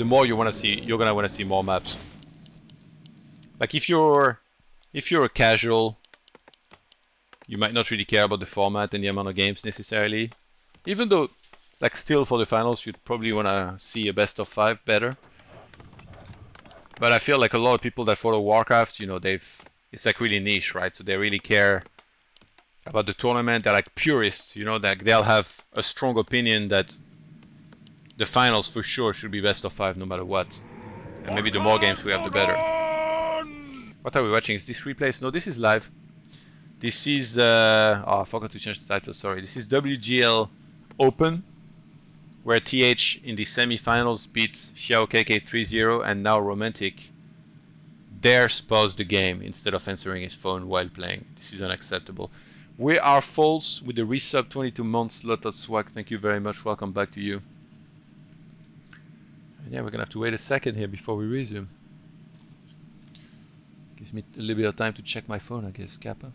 the more you want to see, you're gonna want to see more maps. Like if you're a casual, you might not really care about the format and the amount of games necessarily. Even though, like still for the finals, you'd probably want to see a best of 5 better. But I feel like a lot of people that follow Warcraft, you know, it's like really niche, right? So they really care about the tournament. They're like purists, you know, that they'll have a strong opinion that the finals for sure should be best of 5 no matter what. And maybe the more games we have, the better. What are we watching? Is this replays? No, this is live. This is, oh, I forgot to change the title, sorry. This is WGL Open, where TH in the semi-finals beats Xiao KK 3-0, and now Romantic dares pause the game instead of answering his phone while playing. This is unacceptable. We are false with the resub 22 months. Lotot Swag, thank you very much. Welcome back to you. And yeah, we're gonna have to wait a second here before we resume. Gives me a little bit of time to check my phone, I guess, Kappa.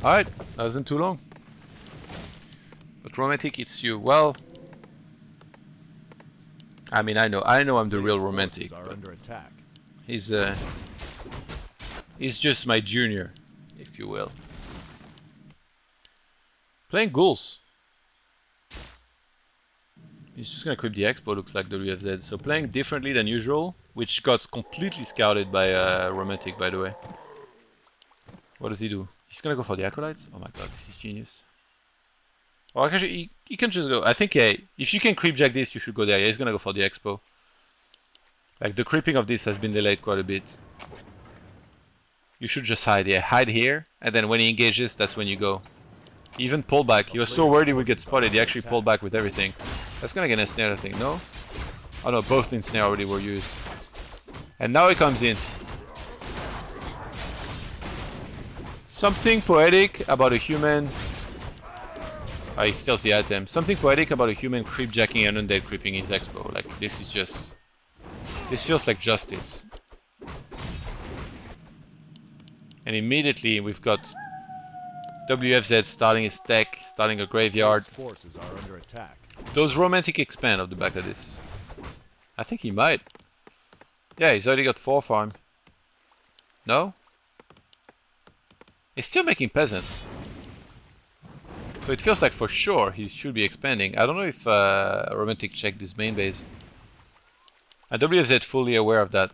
Alright, that wasn't too long. But Romantic, it's you. Well, I mean, I know I'm the real Romantic. He's just my junior, if you will. Playing ghouls. He's just gonna equip the Expo, looks like WFZ. So playing differently than usual, which got completely scouted by Romantic, by the way. What does he do? He's gonna go for the Acolytes? Oh my god, this is genius. Or actually, he can just go. I think, yeah, if you can creepjack this, you should go there. Yeah, he's gonna go for the Expo. Like, the creeping of this has been delayed quite a bit. You should just hide, yeah. Hide here, and then when he engages, that's when you go. He even pulled back. He was so worried he would get spotted, he actually pulled back with everything. That's gonna get ensnared, I think, no? Oh no, both ensnare already were used. And now he comes in. Something poetic about a human... Oh, he steals the item. Something poetic about a human creepjacking and undead creeping his Expo. Like, this is just... This feels like justice. And immediately we've got WFZ starting his tech, starting a graveyard. Forces are under attack. Does Romantic expand off the back of this? I think he might. Yeah, he's already got 4 farm. No? He's still making peasants. So it feels like for sure he should be expanding. I don't know if Romantic checked his main base. And WFZ fully aware of that.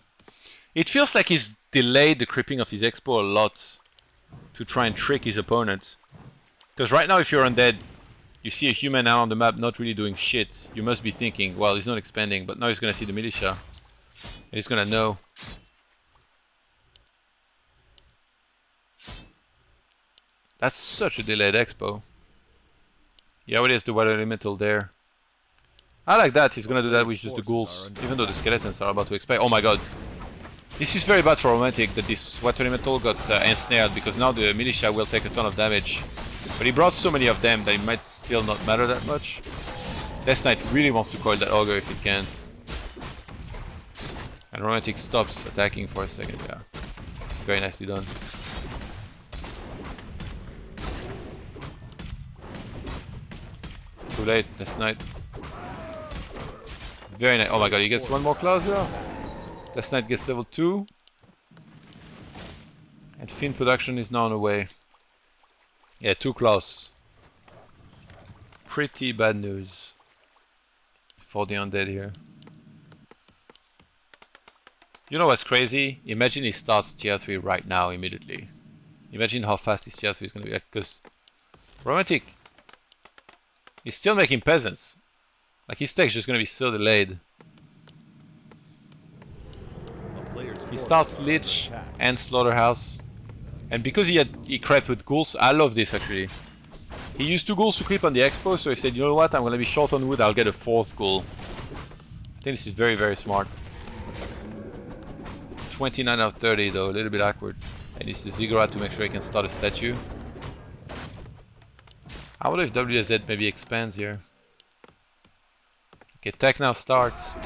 It feels like he's delayed the creeping of his Expo a lot to try and trick his opponents. Because right now if you're undead, you see a human out on the map not really doing shit. You must be thinking, well, he's not expanding, but now he's gonna see the militia. And he's gonna know. That's such a delayed Expo. He already has the water elemental there. I like that, he's gonna do that with just the ghouls, even though the skeletons are about to expire. Oh my god. This is very bad for Romantic that this water elemental got ensnared, because now the militia will take a ton of damage. But he brought so many of them that it might still not matter that much. Death Knight really wants to coil that Ogre if it can. And Romantic stops attacking for a second, yeah. This is very nicely done. Too late, Death Knight. Very nice. Oh my god, he gets one more clause here. Death Knight gets level 2. And Fiend production is now on the way. Yeah, 2 claws. Pretty bad news for the undead here. You know what's crazy? Imagine he starts tier 3 right now, immediately. Imagine how fast his tier 3 is going to be. Because Romantic is still making peasants. Like, his tech's just going to be so delayed. He starts Lich and Slaughterhouse. And because he crept with ghouls, I love this actually. He used 2 ghouls to creep on the Expo, so he said, you know what, I'm going to be short on wood, I'll get a 4th ghoul. I think this is very, very smart. 29 out of 30 though, a little bit awkward. And this is Ziggurat to make sure he can start a statue. I wonder if WFZ maybe expands here. Okay, tech now starts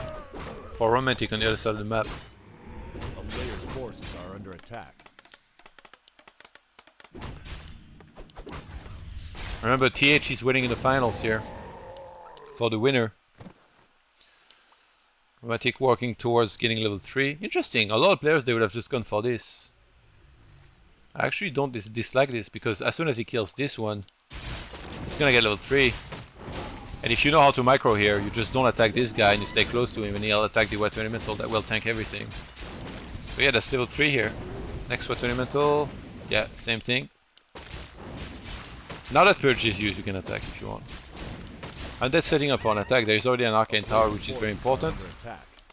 for Romantic on the other side of the map. A player's forces are under attack. Remember, TH is winning in the finals here for the winner. Romantic working towards getting level 3. Interesting, a lot of players they would have just gone for this. I actually don't dislike this because as soon as he kills this one, he's gonna get level 3. And if you know how to micro here, you just don't attack this guy and you stay close to him and he'll attack the Water Elemental that will tank everything. So yeah, that's level 3 here. Next Water Elemental, yeah, same thing. Now that Purge is used, you can attack if you want. And that's setting up on attack. There's already an Arcane Tower, which is very important.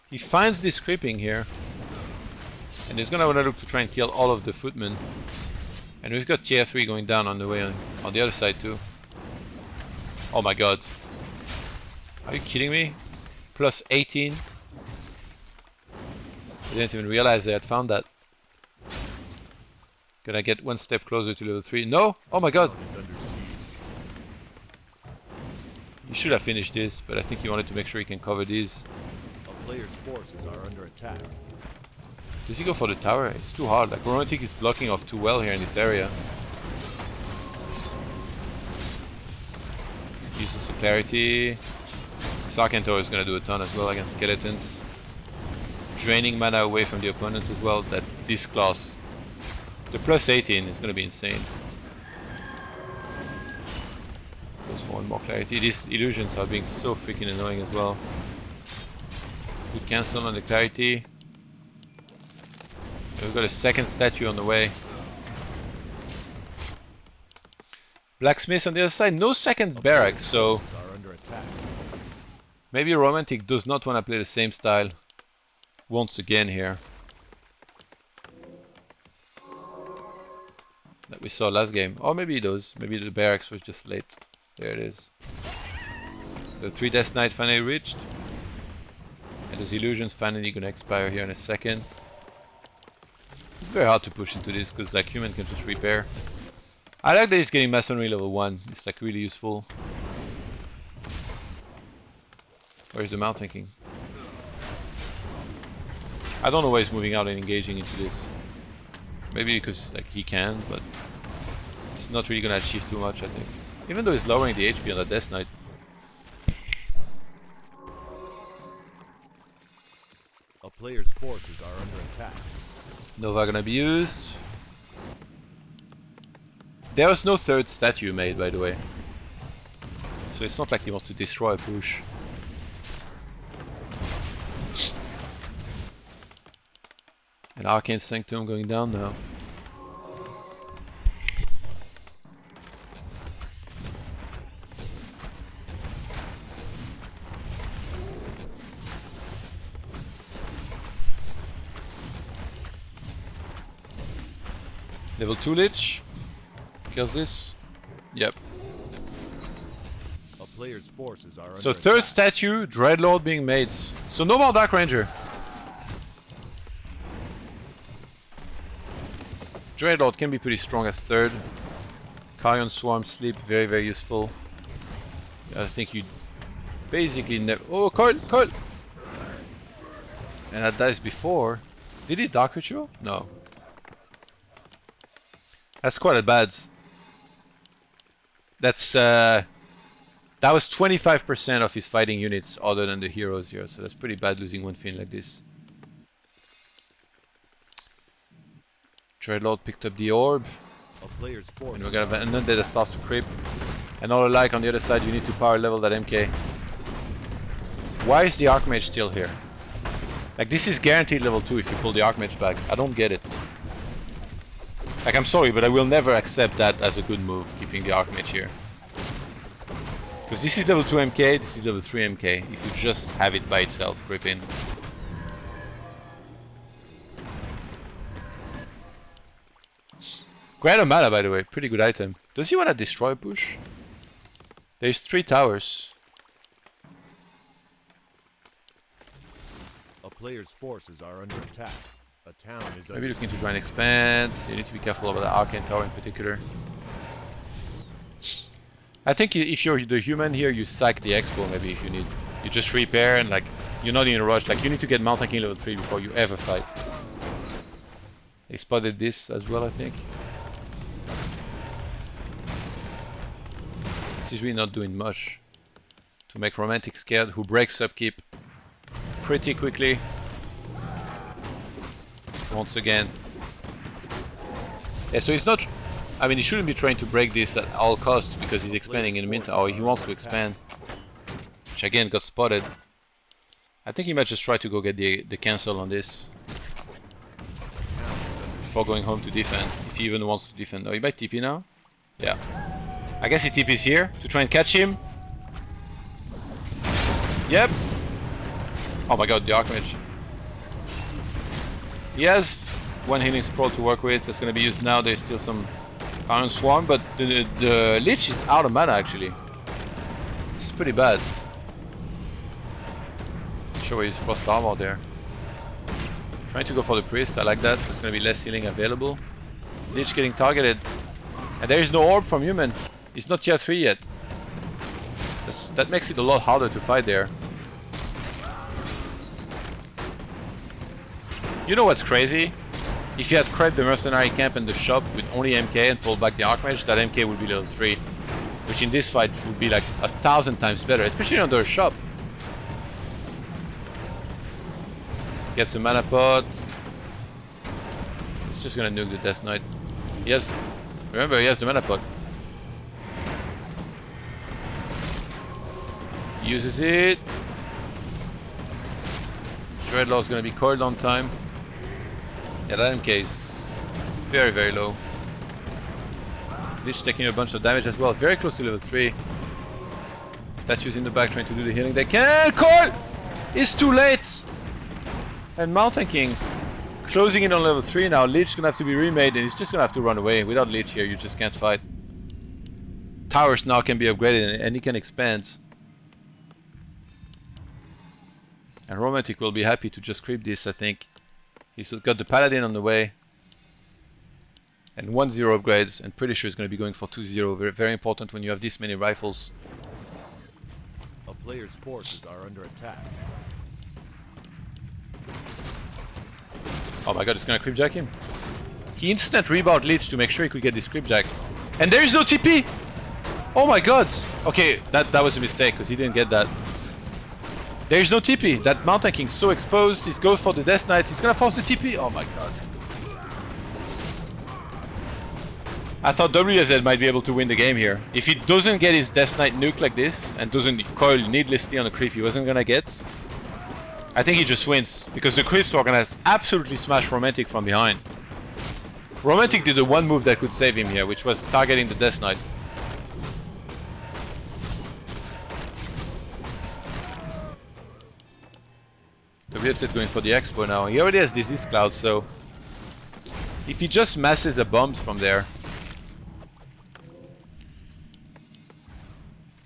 He finds this creeping here. And he's gonna want to look to try and kill all of the footmen. And we've got tier 3 going down on the way on the other side too. Oh my god. Are you kidding me? Plus 18. I didn't even realize I had found that. Gonna get one step closer to level 3. No! Oh my god! You should have finished this, but I think he wanted to make sure he can cover these. A player's forces are under attack. Does he go for the tower? It's too hard. Like, Romantic is blocking off too well here in this area. Uses some clarity. Sarkantor is gonna do a ton as well against skeletons. Draining mana away from the opponent as well. That this class, the plus 18 is gonna be insane. Goes for one more clarity. These illusions are being so freaking annoying as well. Good cancel on the clarity. We've got a second statue on the way. Blacksmith on the other side. No second barrack, so maybe Romantic does not want to play the same style once again here that we saw last game. Or maybe he does. Maybe the barracks was just late. There it is. The 3 Death Knight finally reached. And those illusions finally gonna expire here in a second. It's very hard to push into this because like human can just repair. I like that he's getting masonry level 1. It's like really useful. Where's the Mountain King? I don't know why he's moving out and engaging into this. Maybe because like he can, but it's not really gonna achieve too much, I think. Even though he's lowering the HP on the Death Knight. A player's forces are under attack. Nova gonna be used. There was no third statue made, by the way. So it's not like he wants to destroy a push. And Arcane Sanctum going down now. Level 2 Lich. Kills this. Yep. A player's forces are So under third attack. statue, Dreadlord being made. So no more Dark Ranger. Dreadlord can be pretty strong as third. Carrion Swarm Sleep, very very useful. I think you basically never... Oh, Coil! Coil! And that dies before. Did he Dark Ritual? No. That's quite a bad. That's that was 25% of his fighting units other than the heroes here, so that's pretty bad losing one thing like this. Dreadlord picked up the orb. A player's forces And we're gonna and then that starts to creep. And all alike on the other side you need to power level that MK. Why is the Archmage still here? Like this is guaranteed level 2 if you pull the Archmage back. I don't get it. Like, I'm sorry, but I will never accept that as a good move, keeping the Archmage here. Because this is level 2 MK, this is level 3 MK, if you just have it by itself, grip in. Grand Armada, by the way, pretty good item. Does he want to destroy a push? There's 3 towers. A player's forces are under attack. A town is Maybe looking to try and expand. So you need to be careful about the Arcane Tower in particular. I think if you're the human here, you sack the expo maybe if you need. You just repair and like you're not in a rush. Like you need to get Mount King level 3 before you ever fight. They spotted this as well, I think. This is really not doing much to make Romantic scared, who breaks upkeep pretty quickly. Once again. Yeah, so he's not... I mean, he shouldn't be trying to break this at all costs because he's expanding in the meantime. Oh, he wants to expand. Which again got spotted. I think he might just try to go get the cancel on this. Before going home to defend. If he even wants to defend. Oh, he might TP now? Yeah. I guess he TPs here to try and catch him. Yep. Oh my god, the Archmage. He has one healing scroll to work with. That's going to be used now. There's still some Iron Swarm, but the Lich is out of mana actually. This is pretty bad. Sure, we use Frost Armor there. Trying to go for the Priest. I like that. There's going to be less healing available. Lich getting targeted. And there is no orb from human. He's not tier 3 yet. That makes it a lot harder to fight there. You know what's crazy? If you had crept the mercenary camp and the shop with only MK and pulled back the Archmage, that MK would be level 3. Which in this fight would be like 1,000 times better, especially under a shop. Gets a mana pot. He's just gonna nuke the Death Knight. Remember, he has the mana pot. He uses it. Dreadlord's gonna be coiled on time. Yeah, that MK is very, very low. Lich taking a bunch of damage as well. Very close to level 3. Statues in the back trying to do the healing. They can! Coil! It's too late! And Mountain King closing in on level 3 now. Lich gonna have to be remade and he's just gonna have to run away. Without Lich here, you just can't fight. Towers now can be upgraded and he can expand. And Romantic will be happy to just creep this, I think. He's got the Paladin on the way. And 1-0 upgrades, and pretty sure he's going to be going for 2-0. Very, very important when you have this many rifles. A player's forces are under attack. Oh my god, it's going to creepjack him. He instant rebound Lich to make sure he could get this creepjack. And there is no TP! Oh my god! Okay, that was a mistake, because he didn't get that. There is no TP. That Mountain King's so exposed. He's going for the Death Knight. He's gonna force the TP. Oh my god. I thought WFZ might be able to win the game here. If he doesn't get his Death Knight nuke like this and doesn't coil needlessly on the creep he wasn't gonna get, I think he just wins. Because the creeps were gonna absolutely smash Romantic from behind. Romantic did the one move that could save him here, which was targeting the Death Knight. WFZ going for the expo now. He already has Disease Cloud, so if he just masses a bombs from there,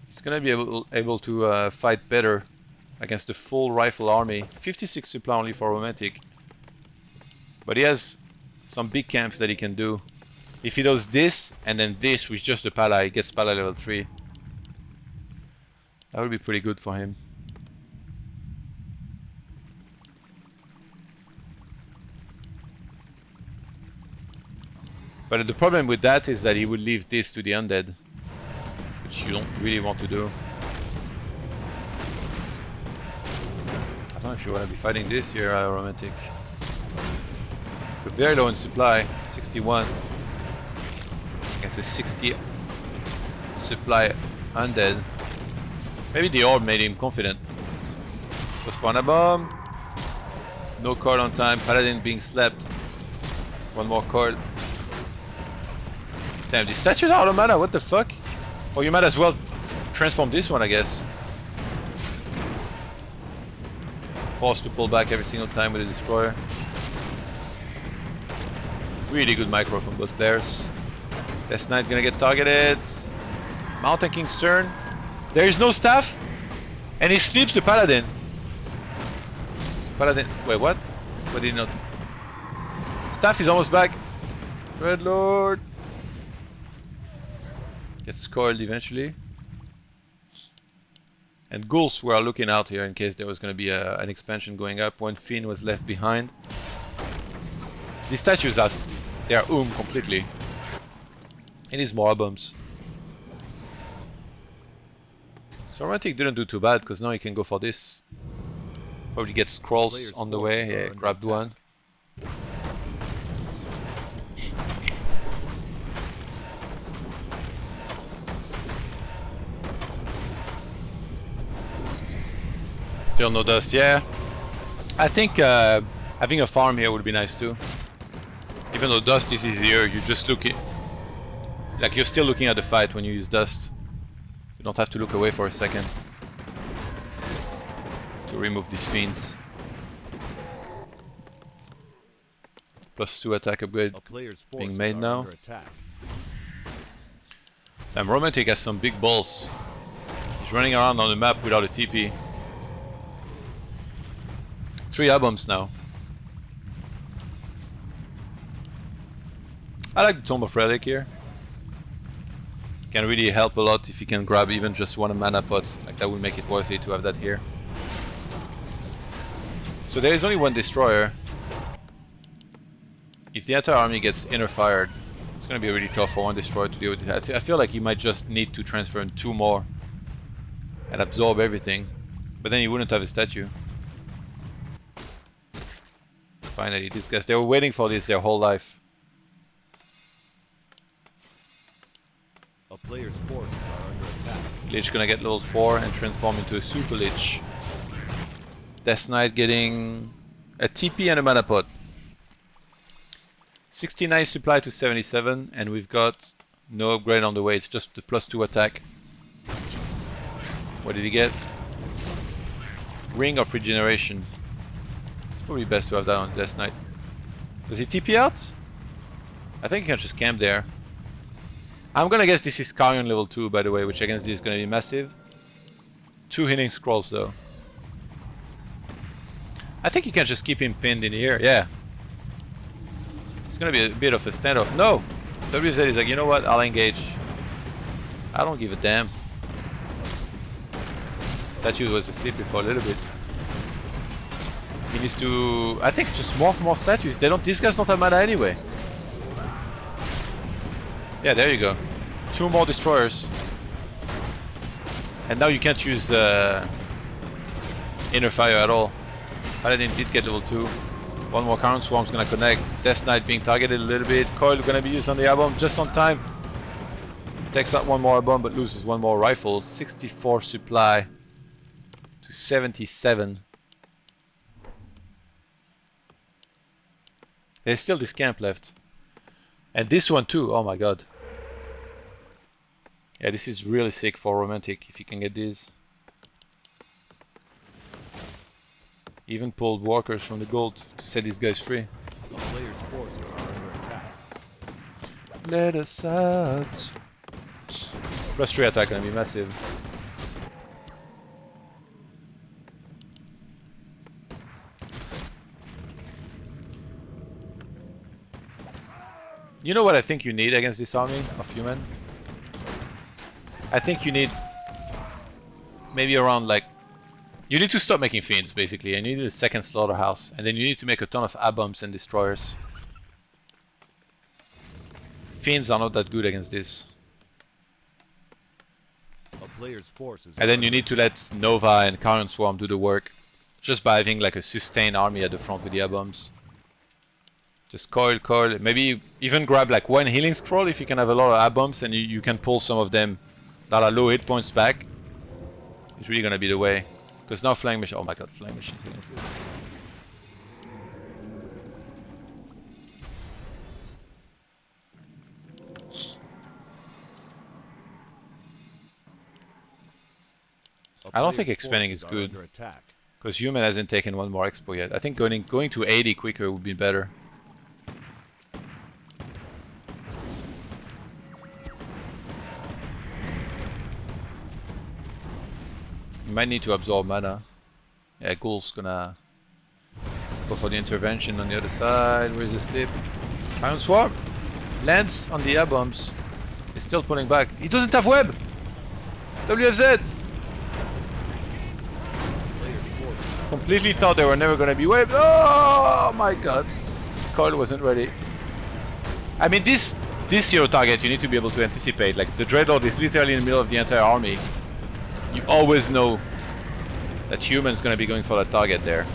he's gonna be able to fight better against the full rifle army. 56 supply only for Romantic, but he has some big camps that he can do. If he does this and then this with just the Pala, he gets Pala level 3. That would be pretty good for him. But the problem with that is that he would leave this to the undead, which you don't really want to do. I don't know if you want to be fighting this here, Romantic. We're very low in supply, 61. Against a 60 supply undead. Maybe the orb made him confident. Was Fauna Bomb. No coil on time, Paladin being slapped. One more coil. Damn, these statues are out of mana, what the fuck? Oh, you might as well transform this one, I guess. Forced to pull back every single time with a destroyer. Really good micro from both players. Death Knight gonna get targeted. Mountain King's turn. There is no staff! And he sleeps the Paladin. So Paladin... Wait, what? What did he not... Staff is almost back. Dreadlord. Gets coiled eventually. And ghouls were looking out here in case there was going to be an expansion going up when Finn was left behind. These statues they are completely. It needs more albums. So Romantic didn't do too bad because now he can go for this. Probably get scrolls on the way. Yeah, grabbed one. Still no dust, yeah. I think having a farm here would be nice too. Even though dust is easier, you just look it. Like you're still looking at the fight when you use dust. You don't have to look away for a second to remove these fiends. +2 attack upgrade being made now. Damn, Romantic has some big balls. He's running around on the map without a TP. 3 albums now. I like the Tomb of Relic here. Can really help a lot if you can grab even just one mana pot. Like that would make it worth it to have that here. So there is only one destroyer. If the entire army gets inner fired, it's going to be really tough for one destroyer to deal with it. I feel like you might just need to transfer in 2 more and absorb everything. But then you wouldn't have a statue. Finally, these guys, they were waiting for this their whole life. A player's forces are under attack. Lich gonna get level 4 and transform into a Super Lich. Death Knight getting a TP and a mana pot. 69 supply to 77, and we've got no upgrade on the way, it's just the +2 attack. What did he get? Ring of Regeneration. It's probably best to have that on Death Knight. Does he TP out? I think he can just camp there. I'm gonna guess this is Carrion level 2, by the way, which against this is gonna be massive. 2 healing scrolls though. I think you can just keep him pinned in here, yeah. It's gonna be a bit of a standoff. No! WFZ is like, you know what, I'll engage. I don't give a damn. Statue was asleep before a little bit. He needs to, I think, just morph more statues. These guys don't have mana anyway. Yeah, there you go. 2 more destroyers. And now you can't use inner fire at all. Paladin did get level 2. 1 more Current Swarm's gonna connect. Death Knight being targeted a little bit. Coil gonna be used on the album just on time. Takes out 1 more album but loses 1 more rifle. 64 supply to 77. There's still this camp left. And this one too, oh my god. Yeah, this is really sick for Romantic if you can get these. Even pulled walkers from the gold to set these guys free. The player's forces are under attack. Let us out. +3 attack gonna be massive. You know what I think you need against this army of human? I think you need maybe around like, you need to stop making fiends basically, and you need a second slaughterhouse, and then you need to make a ton of aboms and destroyers. Fiends are not that good against this. A player's forces And then you need to let Nova and Carrion Swarm do the work, just by having like a sustained army at the front with the aboms. Just coil, maybe even grab like 1 healing scroll if you can have a lot of aboms, and you can pull some of them that are low hit points back. It's really gonna be the way. Because now Flying Machine, oh my god, Flying Machines against this. I don't think expanding is good, because Human hasn't taken 1 more expo yet. I think going to 80 quicker would be better. You might need to absorb mana. Yeah, Ghoul's gonna go for the intervention on the other side. Where's the slip? Iron Swarm lands on the aboms. He's still pulling back. He doesn't have web! WFZ! Completely thought they were never gonna be wiped. Oh my god. Coil wasn't ready. I mean, this hero target you need to be able to anticipate. Like, the Dreadlord is literally in the middle of the entire army. You always know that human's gonna be going for that target there.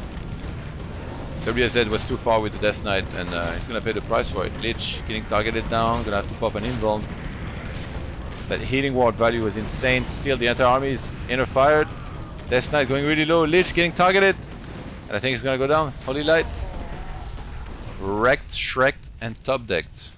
WFZ was too far with the Death Knight, and he's gonna pay the price for it. Lich getting targeted down, gonna have to pop an invuln. That healing ward value was insane. Still, the entire army is inner fired. Death Knight going really low. Lich getting targeted, and I think he's gonna go down. Holy Light. Wrecked, Shreked, and top decked.